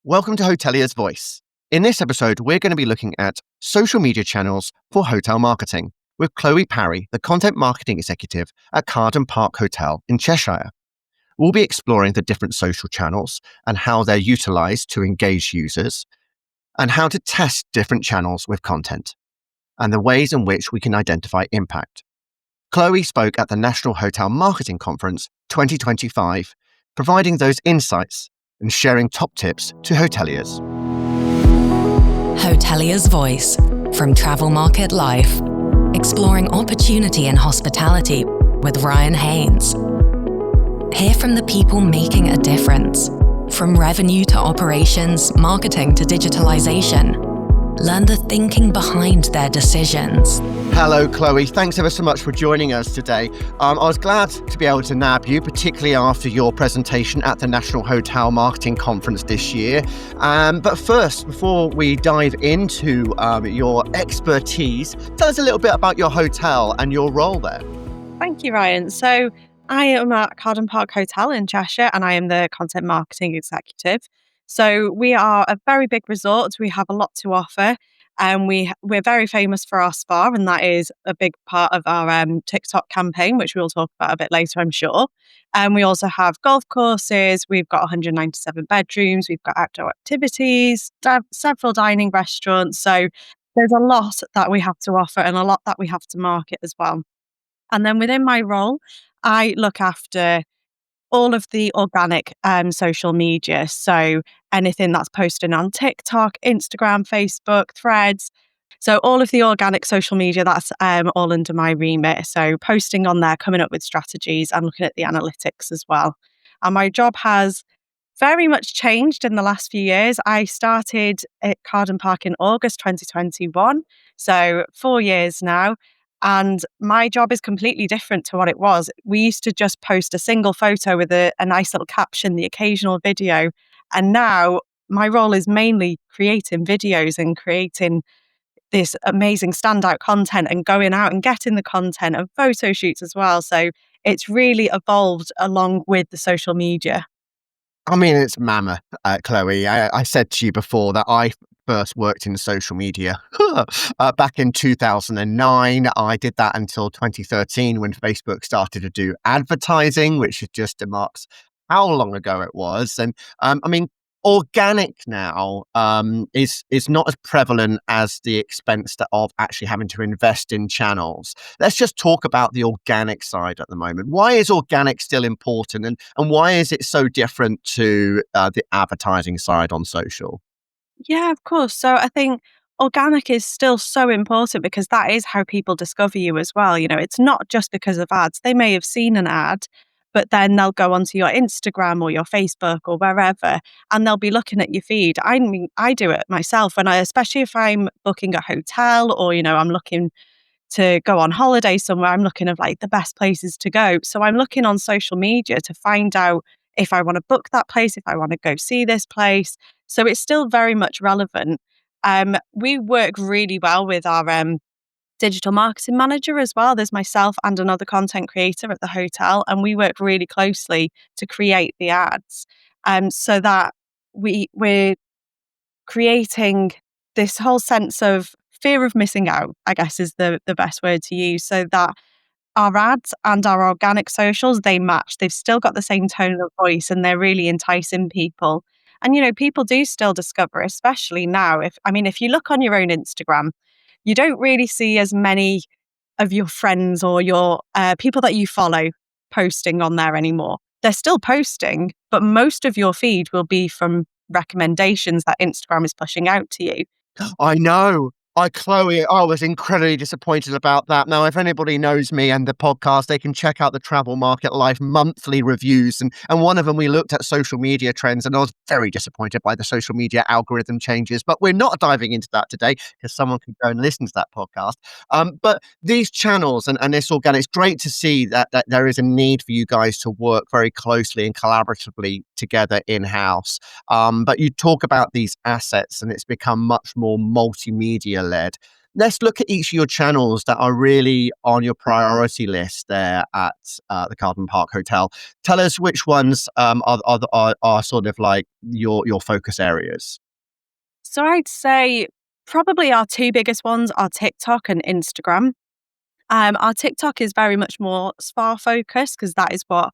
Welcome to Hoteliers Voice. In this episode, we're going to be looking at social media channels for hotel marketing with Chloe Parry, the content marketing executive at Carden Park Hotel in Cheshire. We'll be exploring the different social channels and how they're utilized to engage users, and how to test different channels with content, and the ways in which we can identify impact. Chloe spoke at the National Hotel Marketing Conference 2025, providing those insights and sharing top tips to hoteliers. Hoteliers Voice from Travel Market Life, exploring opportunity in hospitality with Ryan Haynes. Hear from the people making a difference, from revenue to operations, marketing to digitalization. Learn the thinking behind their decisions. Hello, Chloe. Thanks ever so much for joining us today. I was glad to be able to nab you, particularly after your presentation at the National Hotel Marketing Conference this year. But first, before we dive into your expertise, tell us a little bit about your hotel and your role there. Thank you, Ryan. So I am at Carden Park Hotel in Cheshire, and I am the content marketing executive. So we are a very big resort. We have a lot to offer, and we're very famous for our spa, and that is a big part of our TikTok campaign, which we'll talk about a bit later, I'm sure. And we also have golf courses. We've got 197 bedrooms. We've got outdoor activities, several dining restaurants. So there's a lot that we have to offer and a lot that we have to market as well. And then within my role, I look after all of the organic social media. So anything that's posted on TikTok, Instagram, Facebook, Threads. So all of the organic social media, that's all under my remit. So posting on there, coming up with strategies and looking at the analytics as well. And my job has very much changed in the last few years. I started at Carden Park in August 2021. So 4 years now. And my job is completely different to what it was. We used to just post a single photo with a nice little caption, the occasional video. And now my role is mainly creating videos and creating this amazing standout content and going out and getting the content and photo shoots as well. So it's really evolved along with the social media. I mean, it's mammoth, Chloe. I said to you before that I first worked in social media back in 2009. I did that until 2013 when Facebook started to do advertising, which just marks how long ago it was. And I mean, organic now is not as prevalent as the expense of actually having to invest in channels. Let's just talk about the organic side at the moment. Why is organic still important, and why is it so different to the advertising side on social? Yeah, of course. So I think organic is still so important because that is how people discover you as well. You know, it's not just because of ads. They may have seen an ad, but then they'll go onto your Instagram or your Facebook or wherever, and they'll be looking at your feed. I mean, I do it myself, and especially if I'm booking a hotel or, I'm looking to go on holiday somewhere, I'm looking at like the best places to go. So I'm looking on social media to find out if I want to book that place, if I want to go see this place. So it's still very much relevant. We work really well with our digital marketing manager as well. There's myself and another content creator at the hotel, and we work really closely to create the ads, so that we're creating this whole sense of fear of missing out, I guess is the best word to use, so that our ads and our organic socials, they match. They've still got the same tone of voice and they're really enticing people. And, people do still discover, especially now. If you look on your own Instagram, you don't really see as many of your friends or your people that you follow posting on there anymore. They're still posting, but most of your feed will be from recommendations that Instagram is pushing out to you. I know. Chloe, I was incredibly disappointed about that. Now, if anybody knows me and the podcast, they can check out the Travel Market Life monthly reviews. And one of them, we looked at social media trends, and I was very disappointed by the social media algorithm changes. But we're not diving into that today because someone can go and listen to that podcast. But these channels and this organic, it's great to see that there is a need for you guys to work very closely and collaboratively together in-house. But you talk about these assets and it's become much more multimedia led. let's look at each of your channels that are really on your priority list there at the Carden Park Hotel. Tell us which ones are sort of like your focus areas. So I'd say probably our two biggest ones are TikTok and Instagram. Our TikTok is very much more spa focused because that is what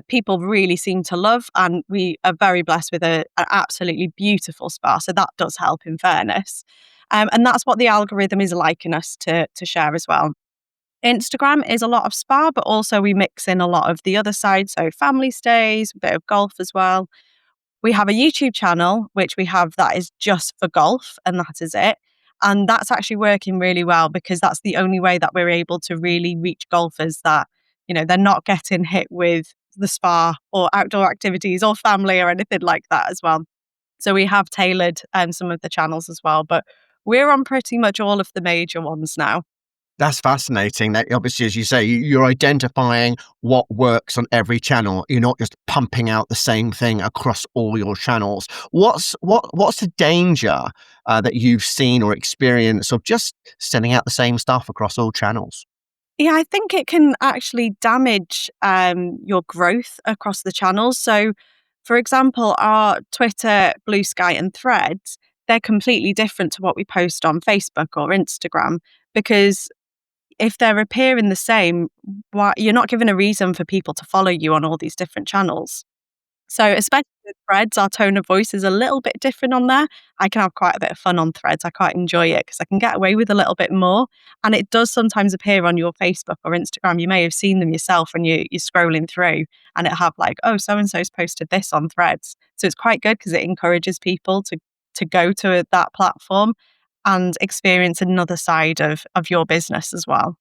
people really seem to love, and we are very blessed with an absolutely beautiful spa. So that does help, in fairness, and that's what the algorithm is liking us to share as well. Instagram is a lot of spa, but also we mix in a lot of the other side, so family stays, a bit of golf as well. We have a YouTube channel, which we have that is just for golf, and that is it. And that's actually working really well because that's the only way that we're able to really reach golfers that, they're not getting hit with the spa or outdoor activities or family or anything like that as well. So we have tailored some of the channels as well, but we're on pretty much all of the major ones now. That's fascinating. That obviously, as you say, you're identifying what works on every channel. You're not just pumping out the same thing across all your channels. What's the danger that you've seen or experienced of just sending out the same stuff across all channels? Yeah, I think it can actually damage your growth across the channels. So, for example, our Twitter, Blue Sky, and Threads, they're completely different to what we post on Facebook or Instagram because if they're appearing the same, why you're not given a reason for people to follow you on all these different channels. So, especially with Threads, our tone of voice is a little bit different on there. I can have quite a bit of fun on Threads. I quite enjoy it because I can get away with a little bit more. And it does sometimes appear on your Facebook or Instagram. You may have seen them yourself when you're scrolling through and it have like, oh, so and so's posted this on Threads. So it's quite good because it encourages people to go to that platform and experience another side of your business as well.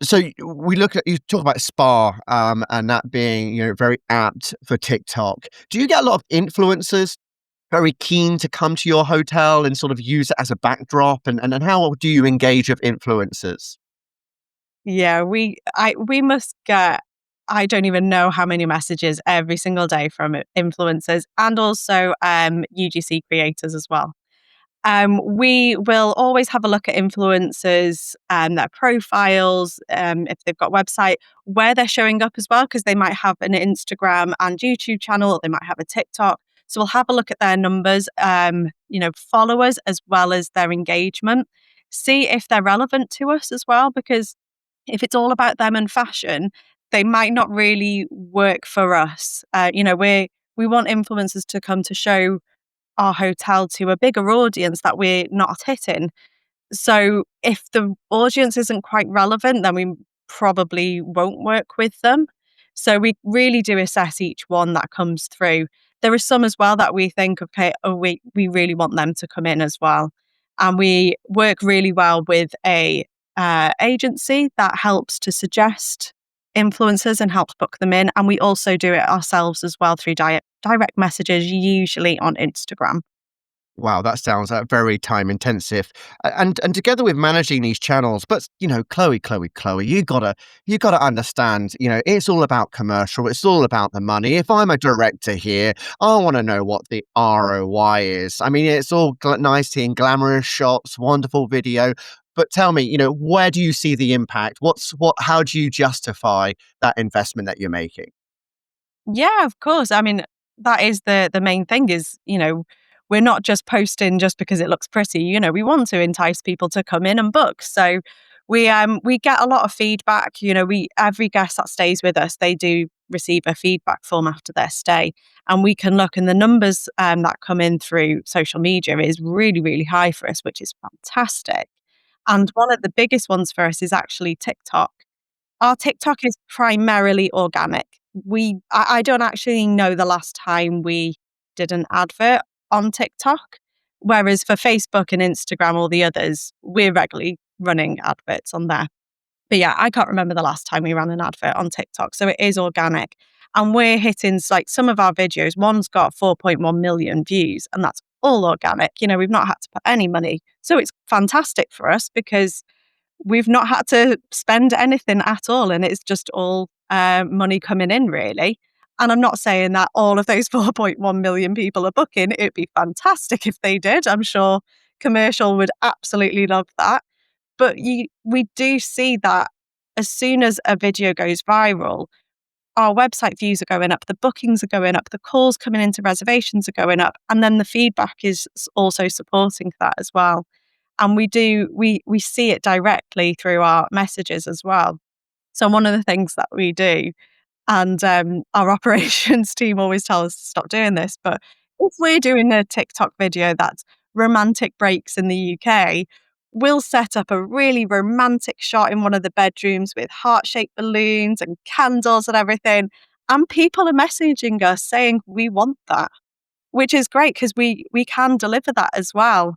So we look at you talk about spa, and that being very apt for TikTok. Do you get a lot of influencers very keen to come to your hotel and sort of use it as a backdrop? And how do you engage with influencers? Yeah, we must get I don't even know how many messages every single day from influencers and also UGC creators as well. We will always have a look at influencers and their profiles, if they've got a website, where they're showing up as well, because they might have an Instagram and YouTube channel, they might have a TikTok. So we'll have a look at their numbers, followers as well as their engagement, see if they're relevant to us as well, because if it's all about them and fashion, they might not really work for us. We want influencers to come to show our hotel to a bigger audience that we're not hitting. So if the audience isn't quite relevant, then we probably won't work with them. So we really do assess each one that comes through. There are some as well that we think, okay, oh, we really want them to come in as well. And we work really well with a agency that helps to suggest influencers and helps book them in. And we also do it ourselves as well through direct messages, usually on Instagram. Wow, that sounds very time intensive, and together with managing these channels. But Chloe, you gotta understand. It's all about commercial. It's all about the money. If I'm a director here, I want to know what the ROI is. I mean, it's all nice and glamorous shots, wonderful video. But tell me, where do you see the impact? How do you justify that investment that you're making? Yeah, of course. I mean, that is the main thing is, we're not just posting just because it looks pretty. We want to entice people to come in and book. So we get a lot of feedback. We every guest that stays with us, they do receive a feedback form after their stay. And we can look and the numbers that come in through social media is really, really high for us, which is fantastic. And one of the biggest ones for us is actually TikTok. Our TikTok is primarily organic. I don't actually know the last time we did an advert on TikTok, whereas for Facebook and Instagram, all the others, we're regularly running adverts on there. But yeah, I can't remember the last time we ran an advert on TikTok. So it is organic. And we're hitting like some of our videos, one's got 4.1 million views, and that's all organic. We've not had to put any money. So it's fantastic for us because we've not had to spend anything at all, and it's just all money coming in, really. And I'm not saying that all of those 4.1 million people are booking. It'd be fantastic if they did. I'm sure, commercial would absolutely love that. But we do see that as soon as a video goes viral, our website views are going up, the bookings are going up, the calls coming into reservations are going up, and then the feedback is also supporting that as well. And we see it directly through our messages as well. So one of the things that we do, and our operations team always tell us to stop doing this, but if we're doing a TikTok video that's romantic breaks in the UK, we'll set up a really romantic shot in one of the bedrooms with heart-shaped balloons and candles and everything. And people are messaging us saying we want that, which is great because we can deliver that as well.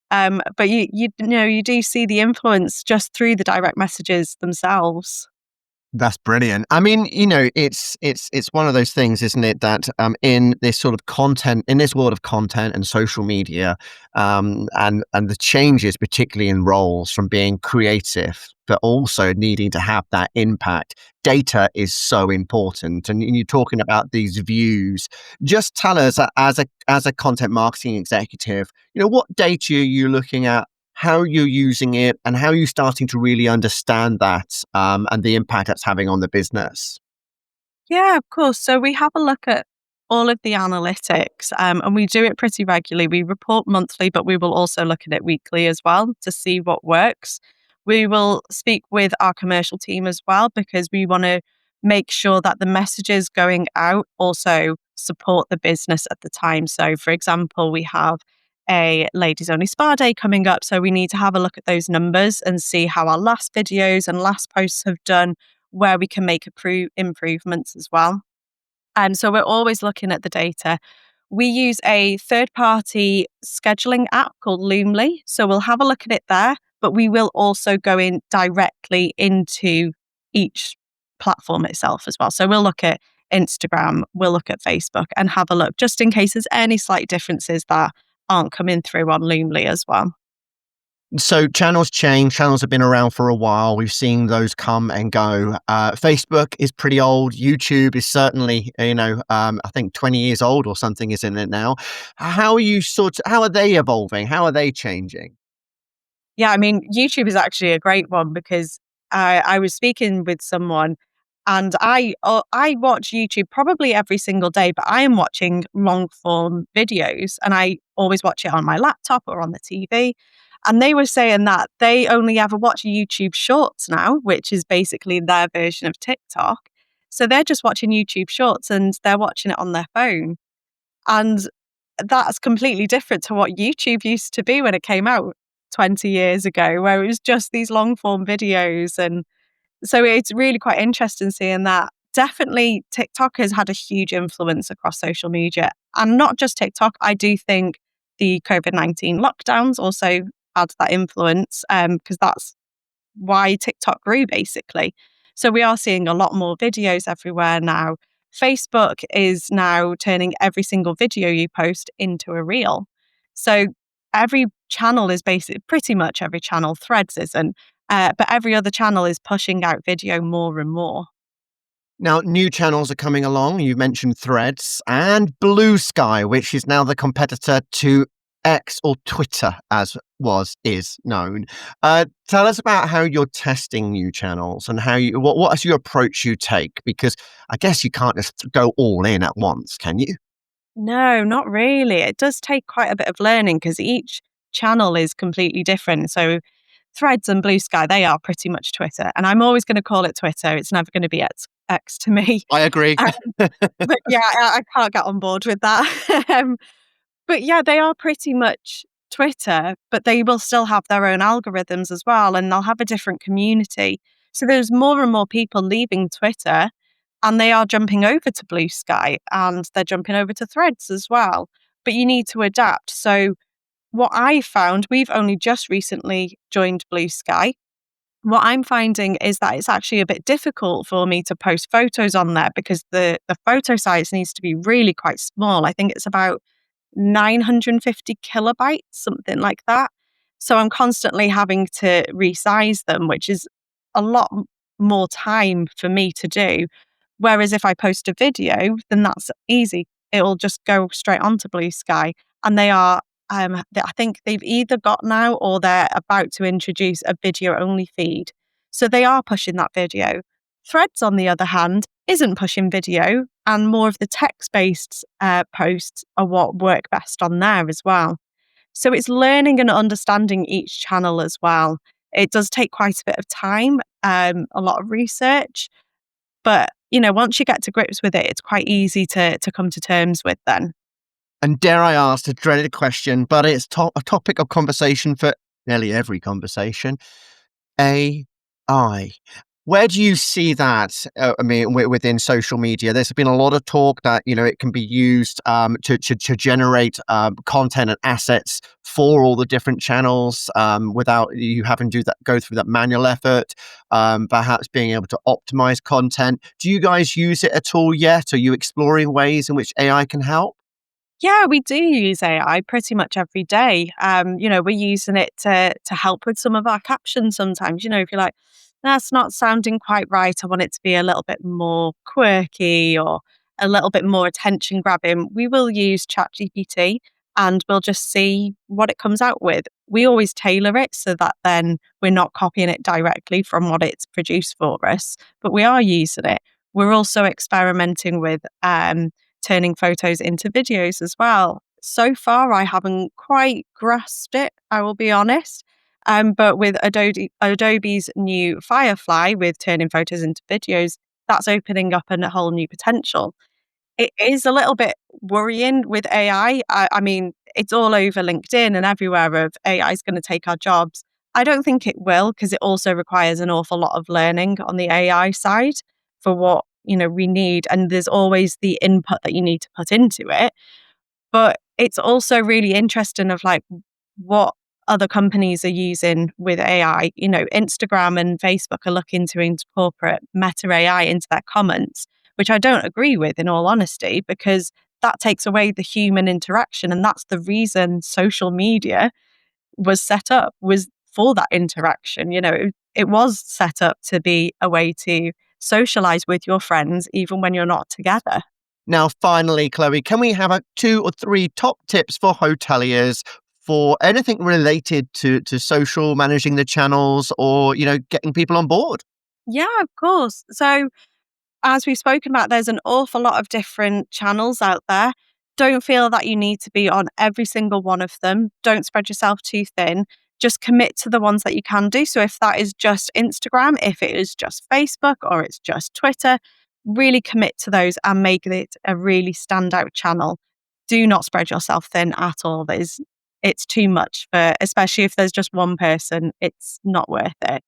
But you do see the influence just through the direct messages themselves. That's brilliant. I mean, it's one of those things, isn't it, that in this sort of content, in this world of content and social media, and the changes, particularly in roles from being creative, but also needing to have that impact. Data is so important, and you're talking about these views. Just tell us, as a content marketing executive, what data are you looking at, how you're using it, and how you're starting to really understand that, and the impact that's having on the business. Yeah, of course. So we have a look at all of the analytics, and we do it pretty regularly. We report monthly, but we will also look at it weekly as well to see what works. We will speak with our commercial team as well because we want to make sure that the messages going out also support the business at the time. So, for example, we have a ladies only spa day coming up. So, we need to have a look at those numbers and see how our last videos and last posts have done, where we can make improvements as well. And so we're always looking at the data. We use a third party scheduling app called Loomly. So we'll have a look at it there, but we will also go in directly into each platform itself as well. So we'll look at Instagram, we'll look at Facebook and have a look just in case there's any slight differences that aren't coming through on Loomly as well. So channels change. Channels have been around for a while. We've seen those come and go. Facebook is pretty old. YouTube is certainly, I think 20 years old or something, isn't it now? How are they evolving? How are they changing? Yeah, I mean, YouTube is actually a great one because I was speaking with someone and I watch YouTube probably every single day, but I am watching long form videos and I always watch it on my laptop or on the TV. And they were saying that they only ever watch YouTube Shorts now, which is basically their version of TikTok. So they're just watching YouTube Shorts and they're watching it on their phone. And that's completely different to what YouTube used to be when it came out 20 years ago, where it was just these long form videos. And so it's really quite interesting seeing that. Definitely, TikTok has had a huge influence across social media. And not just TikTok, I do think the COVID-19 lockdowns also had that influence because that's why TikTok grew basically. So we are seeing a lot more videos everywhere now. Facebook is now turning every single video you post into a reel. So every channel is basically pretty much every channel, Threads isn't, but every other channel is pushing out video more and more. Now, new channels are coming along. You mentioned Threads and Blue Sky, which is now the competitor to X, or Twitter, as is known. Tell us about how you're testing new channels and what is your approach you take? Because I guess you can't just go all in at once, can you? No, not really. It does take quite a bit of learning because each channel is completely different. So Threads and Blue Sky, they are pretty much Twitter. And I'm always going to call it Twitter. It's never going to be X to me. I agree. Um, but yeah, I can't get on board with that. But yeah, they are pretty much Twitter, but they will still have their own algorithms as well, and they'll have a different community. So there's more and more people leaving Twitter and they are jumping over to Blue Sky and they're jumping over to Threads as well. But you need to adapt. So what I found, we've only just recently joined Blue Sky. What I'm finding is that it's actually a bit difficult for me to post photos on there because the photo size needs to be really quite small. I think it's about 950 kilobytes, something like that. So I'm constantly having to resize them, which is a lot more time for me to do. Whereas if I post a video, then that's easy. It'll just go straight onto Blue Sky and they are I think they've either got now or they're about to introduce a video-only feed. So they are pushing that video. Threads, on the other hand, isn't pushing video, and more of the text-based posts are what work best on there as well. So it's learning and understanding each channel as well. It does take quite a bit of time, a lot of research, but once you get to grips with it, it's quite easy to come to terms with then. And dare I ask a dreaded question, but it's a topic of conversation for nearly every conversation. AI. Where do you see that? Within social media, there's been a lot of talk that it can be used to generate content and assets for all the different channels without you having to go through that manual effort. Perhaps being able to optimize content. Do you guys use it at all yet? Are you exploring ways in which AI can help? Yeah, we do use AI pretty much every day. We're using it to help with some of our captions sometimes. If you're like, that's not sounding quite right, I want it to be a little bit more quirky or a little bit more attention grabbing, we will use ChatGPT and we'll just see what it comes out with. We always tailor it so that then we're not copying it directly from what it's produced for us, but we are using it. We're also experimenting with turning photos into videos as well. So far, I haven't quite grasped it, I will be honest. But with Adobe's new Firefly, with turning photos into videos, that's opening up a whole new potential. It is a little bit worrying with AI. I mean, it's all over LinkedIn and everywhere of AI is going to take our jobs. I don't think it will, because it also requires an awful lot of learning on the AI side for what we need. And there's always the input that you need to put into it. But it's also really interesting of like what other companies are using with AI. Instagram and Facebook are looking to incorporate Meta AI into their comments, which I don't agree with, in all honesty, because that takes away the human interaction. And that's the reason social media was set up, was for that interaction. It was set up to be a way to socialize with your friends, even when you're not together. Now, finally, Chloe, can we have 2 or 3 top tips for hoteliers for anything related to social, managing the channels, or, getting people on board? Yeah, of course. So as we've spoken about, there's an awful lot of different channels out there. Don't feel that you need to be on every single one of them. Don't spread yourself too thin. Just commit to the ones that you can do. So if that is just Instagram, if it is just Facebook, or it's just Twitter, really commit to those and make it a really standout channel. Do not spread yourself thin at all. It's too much for, especially if there's just one person, it's not worth it.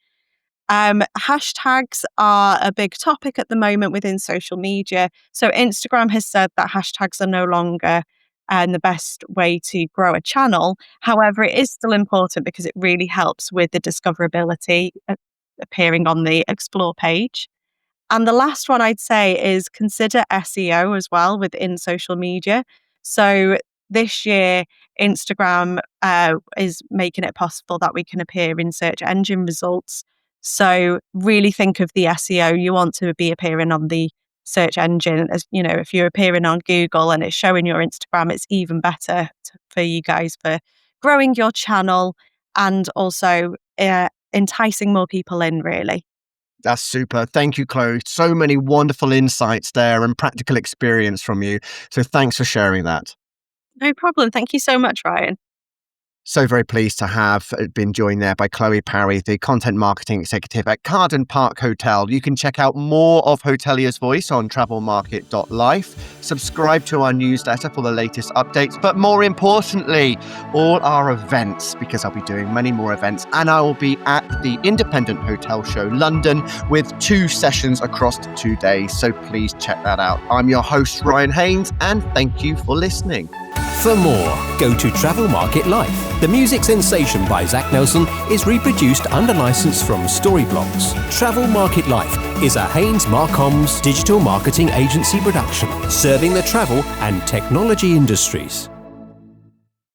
Hashtags are a big topic at the moment within social media. So Instagram has said that hashtags are no longer the best way to grow a channel. However, it is still important because it really helps with the discoverability appearing on the explore page. And the last one I'd say is consider SEO as well within social media. So this year, Instagram is making it possible that we can appear in search engine results. So really think of the SEO. You want to be appearing on the search engine. As if you're appearing on Google and it's showing your Instagram, it's even better for you guys for growing your channel and also enticing more people in, really. That's super. Thank you, Chloe. So many wonderful insights there and practical experience from you. So thanks for sharing that. No problem. Thank you so much, Ryan. So very pleased to have been joined there by Chloe Parry, the Content Marketing Executive at Carden Park Hotel. You can check out more of Hoteliers' Voice on travelmarket.life. Subscribe to our newsletter for the latest updates, but more importantly, all our events, because I'll be doing many more events, and I will be at the Independent Hotel Show London with 2 sessions across 2 days. So please check that out. I'm your host, Ryan Haynes, and thank you for listening. For more, go to Travel Market Life. The music sensation by Zach Nelson is reproduced under license from Storyblocks. Travel Market Life is a Haynes Marcoms digital marketing agency production, serving the travel and technology industries.